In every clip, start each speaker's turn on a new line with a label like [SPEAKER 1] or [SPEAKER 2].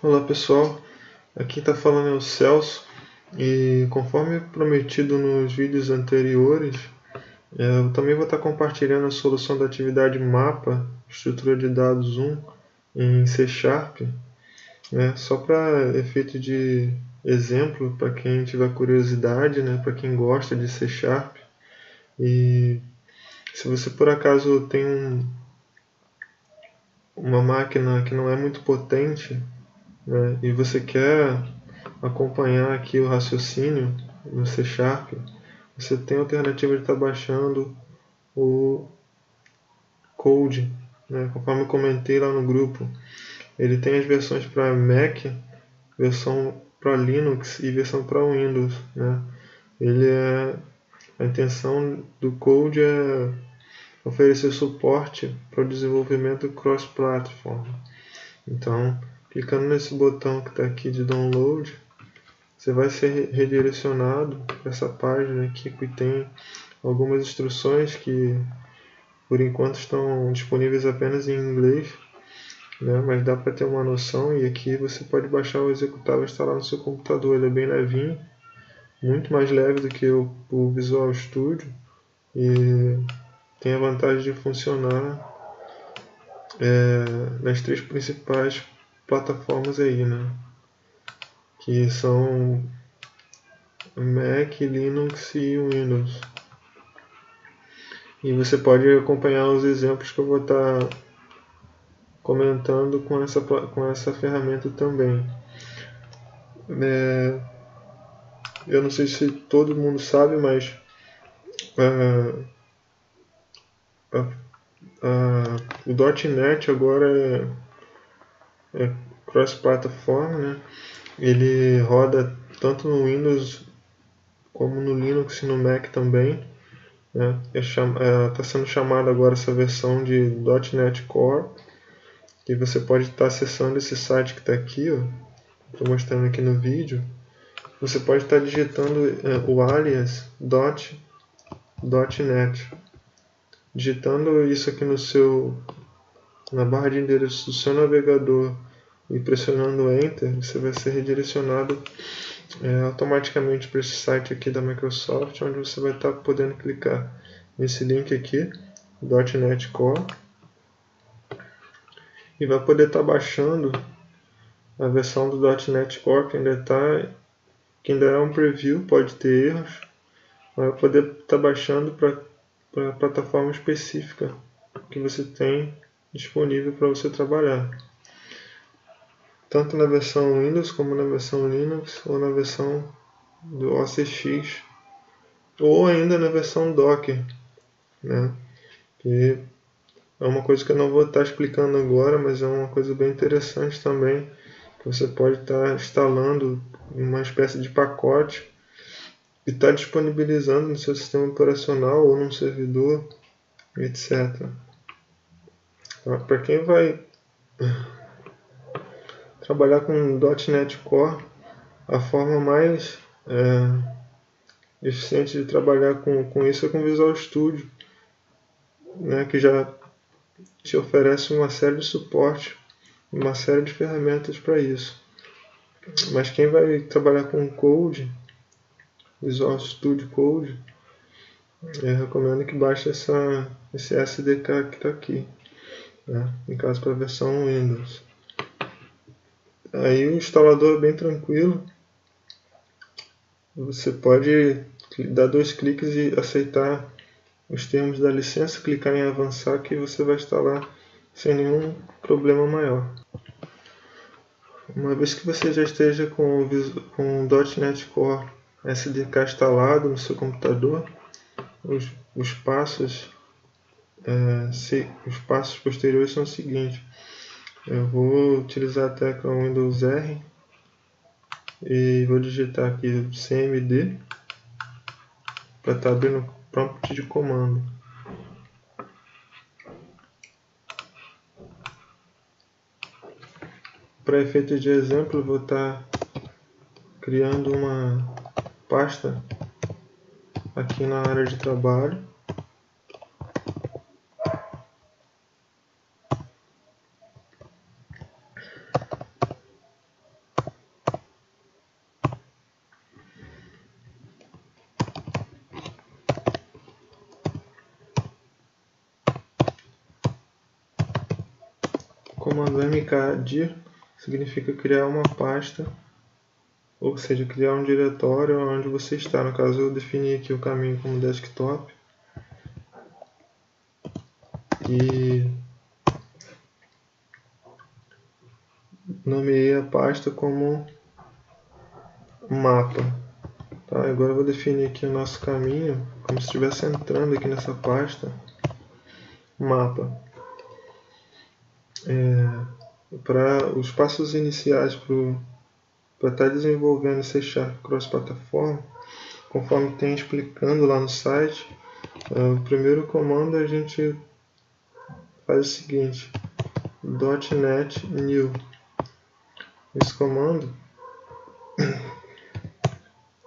[SPEAKER 1] Olá pessoal, aqui está falando é o Celso e conforme prometido nos vídeos anteriores, eu também vou estar compartilhando a solução da atividade mapa, estrutura de dados 1 em C Sharp, só para efeito de exemplo, para quem tiver curiosidade, para quem gosta de C Sharp. E se você por acaso tem uma máquina que não é muito potente, e você quer acompanhar aqui o raciocínio no C Sharp, você tem a alternativa de estar baixando o Code, conforme eu comentei lá no grupo. Ele tem as versões para Mac, versão para Linux e versão para Windows. A intenção do Code é oferecer suporte para o desenvolvimento cross-platform. Então, clicando nesse botão que está aqui de download, você vai ser redirecionado para essa página aqui que tem algumas instruções que por enquanto estão disponíveis apenas em inglês, mas dá para ter uma noção. E aqui você pode baixar o executável e instalar no seu computador. Ele é bem levinho, muito mais leve do que o Visual Studio e tem a vantagem de funcionar nas três principais plataformas aí, que são Mac, Linux e Windows. E você pode acompanhar os exemplos que eu vou estar comentando com essa ferramenta também. Eu não sei se todo mundo sabe, mas o .NET agora é cross-plataforma, Ele roda tanto no Windows como no Linux e no Mac também. Está sendo chamada agora essa versão de .NET Core, e você pode estar acessando esse site que está aqui, estou mostrando aqui no vídeo. Você pode estar digitando o alias .net. Digitando isso aqui na barra de endereço do seu navegador e pressionando Enter, você vai ser redirecionado automaticamente para esse site aqui da Microsoft, onde você vai estar podendo clicar nesse link aqui, .NET Core, e vai poder estar baixando a versão do .NET Core, que ainda é um preview, pode ter erros, mas vai poder estar baixando para a plataforma específica que você tem disponível para você trabalhar, tanto na versão Windows como na versão Linux ou na versão do OS X, ou ainda na versão Docker, que é uma coisa que eu não vou estar explicando agora, mas é uma coisa bem interessante também, que você pode estar instalando uma espécie de pacote e estar disponibilizando no seu sistema operacional ou num servidor, etc. Para quem vai trabalhar com .NET Core, a forma mais eficiente de trabalhar com isso é com Visual Studio, que já te oferece uma série de suporte, uma série de ferramentas para isso. Mas quem vai trabalhar com Code, Visual Studio Code, eu recomendo que baixe esse SDK que está aqui, no caso para a versão Windows. Aí o instalador é bem tranquilo, você pode dar 2 cliques e aceitar os termos da licença, clicar em avançar, que você vai instalar sem nenhum problema maior. Uma vez que você já esteja com o .NET Core SDK instalado no seu computador, os passos posteriores são os seguintes. Eu vou utilizar a tecla Windows R e vou digitar aqui cmd para estar abrindo o prompt de comando. Para efeito de exemplo, eu vou estar criando uma pasta aqui na área de trabalho. comando mkdir significa criar uma pasta, ou seja, criar um diretório onde você está. No caso, eu defini aqui o caminho como desktop e nomeei a pasta como mapa. Tá? Agora eu vou definir aqui o nosso caminho como se estivesse entrando aqui nessa pasta mapa. Para os passos iniciais para estar desenvolvendo C# cross-plataforma, conforme tem explicando lá no site, o primeiro comando a gente faz o seguinte: .NET New. Esse comando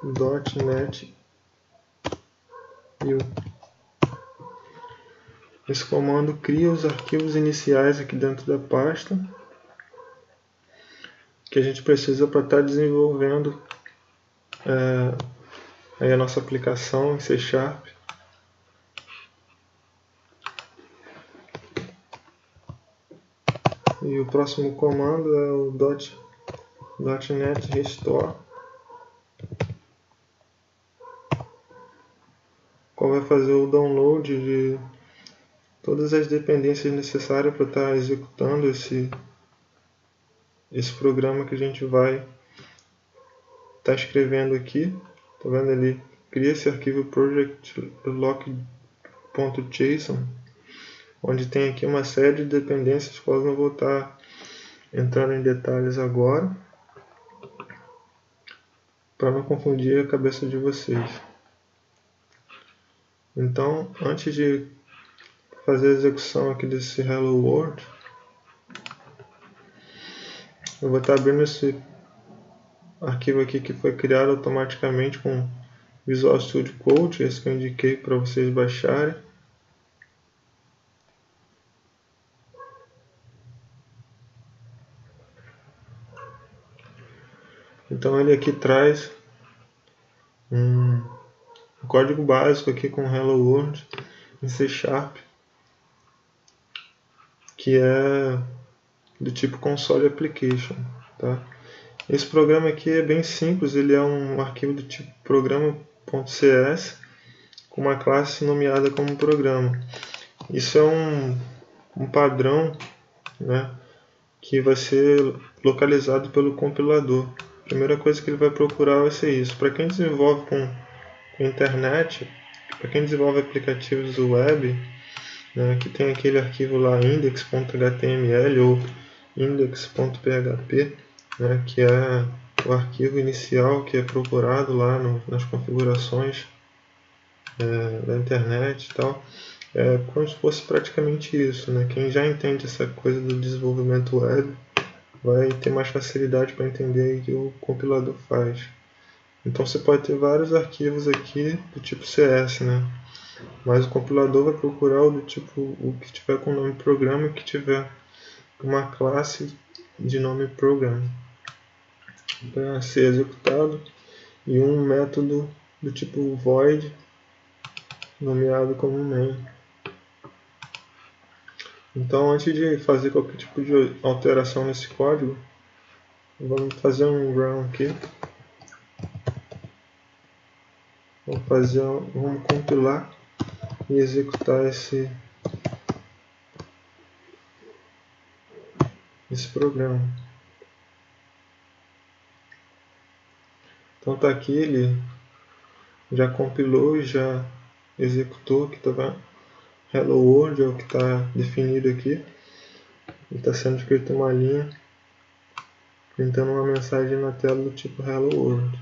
[SPEAKER 1] .NET New. Esse comando cria os arquivos iniciais aqui dentro da pasta que a gente precisa para estar desenvolvendo aí a nossa aplicação em C#. E o próximo comando é o .NET Restore, qual vai fazer o download de todas as dependências necessárias para estar executando esse programa que a gente vai estar escrevendo aqui. Tá vendo ali? Cria esse arquivo project.lock.json, onde tem aqui uma série de dependências, quais eu não vou estar entrando em detalhes agora, para não confundir a cabeça de vocês. Então, antes de fazer a execução aqui desse Hello World, eu vou estar abrindo esse arquivo aqui que foi criado automaticamente com Visual Studio Code, esse que eu indiquei para vocês baixarem. Então ele aqui traz um código básico aqui com Hello World em C#, que é do tipo Console Application, tá? Esse programa aqui é bem simples, ele é um arquivo do tipo programa.cs com uma classe nomeada como programa. Isso é um padrão, né, que vai ser localizado pelo compilador. A primeira coisa que ele vai procurar vai ser isso. Para quem desenvolve com internet, para quem desenvolve aplicativos web, né, que tem aquele arquivo lá index.html ou index.php, né, que é o arquivo inicial que é procurado lá nas configurações da internet e tal. É como se fosse praticamente isso, né? Quem já entende essa coisa do desenvolvimento web vai ter mais facilidade para entender o que o compilador faz. Então você pode ter vários arquivos aqui do tipo CS, né? Mas o compilador vai procurar o do tipo o que tiver com o nome programa, que tiver uma classe de nome programa para ser executado, e um método do tipo void nomeado como main. Então, antes de fazer qualquer tipo de alteração nesse código, vamos fazer um run aqui. Vamos compilar e executar esse programa. Então tá aqui, ele já compilou e já executou, que tá Hello World é o que está definido aqui. Está sendo escrito uma linha printando uma mensagem na tela do tipo Hello World.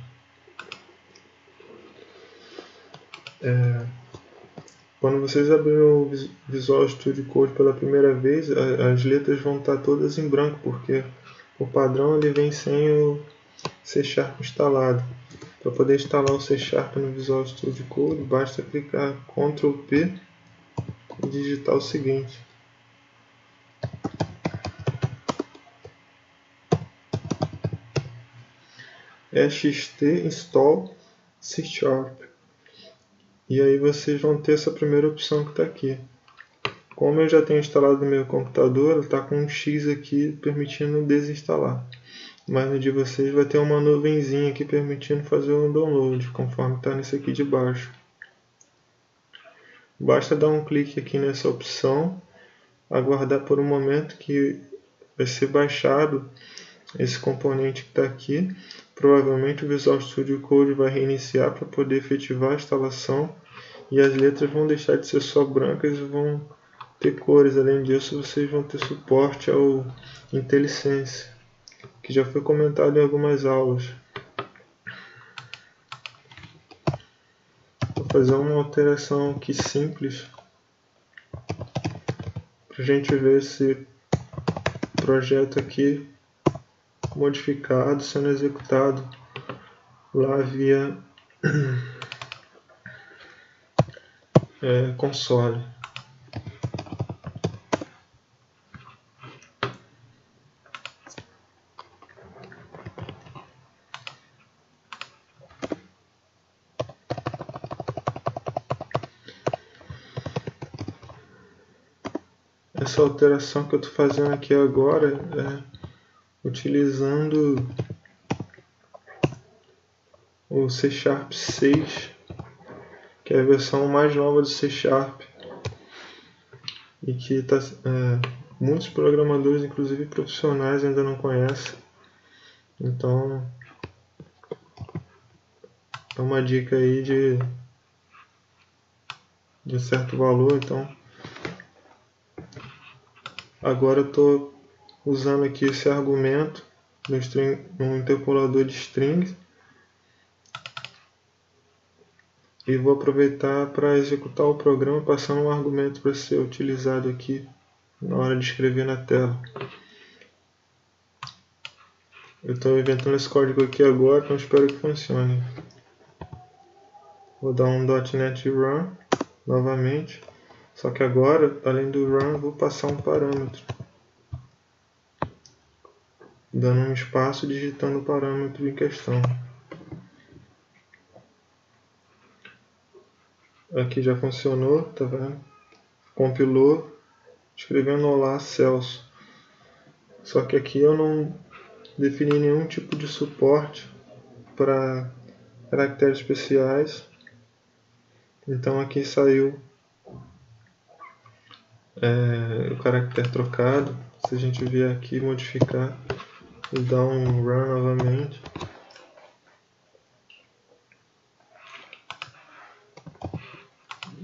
[SPEAKER 1] Quando vocês abrirem o Visual Studio Code pela primeira vez, as letras vão estar todas em branco, porque o padrão ele vem sem o C# instalado. Para poder instalar o C# no Visual Studio Code, basta clicar Ctrl P e digitar o seguinte: xt install C#. E aí vocês vão ter essa primeira opção que está aqui. Como eu já tenho instalado no meu computador, ele está com um X aqui permitindo desinstalar. Mas no de vocês vai ter uma nuvenzinha aqui permitindo fazer um download, conforme está nesse aqui de baixo. Basta dar um clique aqui nessa opção, aguardar por um momento que vai ser baixado esse componente que está aqui. Provavelmente o Visual Studio Code vai reiniciar para poder efetivar a instalação e as letras vão deixar de ser só brancas e vão ter cores. Além disso, vocês vão ter suporte ao IntelliSense, que já foi comentado em algumas aulas. Vou fazer uma alteração aqui simples para a gente ver esse projeto aqui modificado sendo executado lá via console. Essa alteração que eu estou fazendo aqui agora é utilizando o C# 6, que é a versão mais nova do C#, e que muitos programadores, inclusive profissionais, ainda não conhecem. Então é uma dica aí de certo valor. Então agora eu estou usando aqui esse argumento no interpolador de strings e vou aproveitar para executar o programa passando um argumento para ser utilizado aqui na hora de escrever na tela. Eu estou inventando esse código aqui agora, então espero que funcione. Vou dar um .NET Run novamente, só que agora, além do Run, eu vou passar um parâmetro, dando um espaço, digitando o parâmetro em questão. Aqui já funcionou, tá vendo? Compilou, escrevendo olá Celso. Só que aqui eu não defini nenhum tipo de suporte para caracteres especiais. Então aqui saiu o caractere trocado. Se a gente vier aqui modificar e dar um run novamente,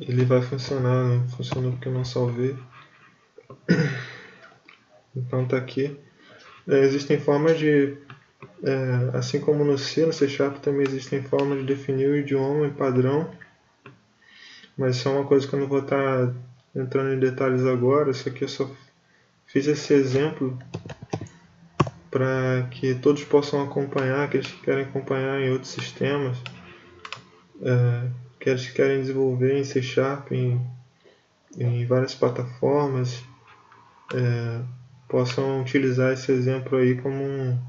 [SPEAKER 1] ele vai funcionar. Não funcionou porque eu não salvei. Então tá aqui. Existem formas de, assim como no C, no C# também existem formas de definir o idioma em padrão, mas isso é uma coisa que eu não vou estar entrando em detalhes agora. Isso aqui eu só fiz esse exemplo para que todos possam acompanhar, aqueles que querem acompanhar em outros sistemas, aqueles que querem desenvolver em C# em várias plataformas, possam utilizar esse exemplo aí como um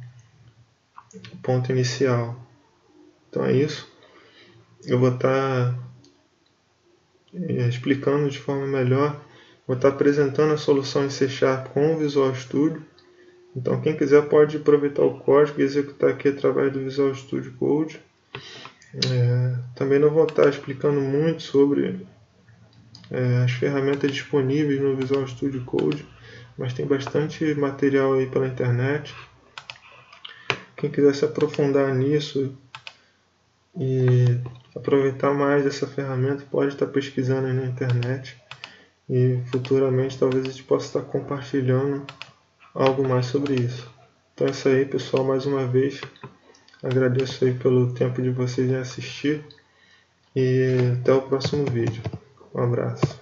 [SPEAKER 1] ponto inicial. Então é isso. Eu vou estar explicando de forma melhor, vou estar apresentando a solução em C# com o Visual Studio. Então quem quiser pode aproveitar o código e executar aqui através do Visual Studio Code. Também não vou estar explicando muito sobre as ferramentas disponíveis no Visual Studio Code, mas tem bastante material aí pela internet. Quem quiser se aprofundar nisso e aproveitar mais dessa ferramenta, pode estar pesquisando aí na internet, e futuramente talvez a gente possa estar compartilhando algo mais sobre isso. Então é isso aí, pessoal. Mais uma vez agradeço aí pelo tempo de vocês em assistir e até o próximo vídeo. Um abraço.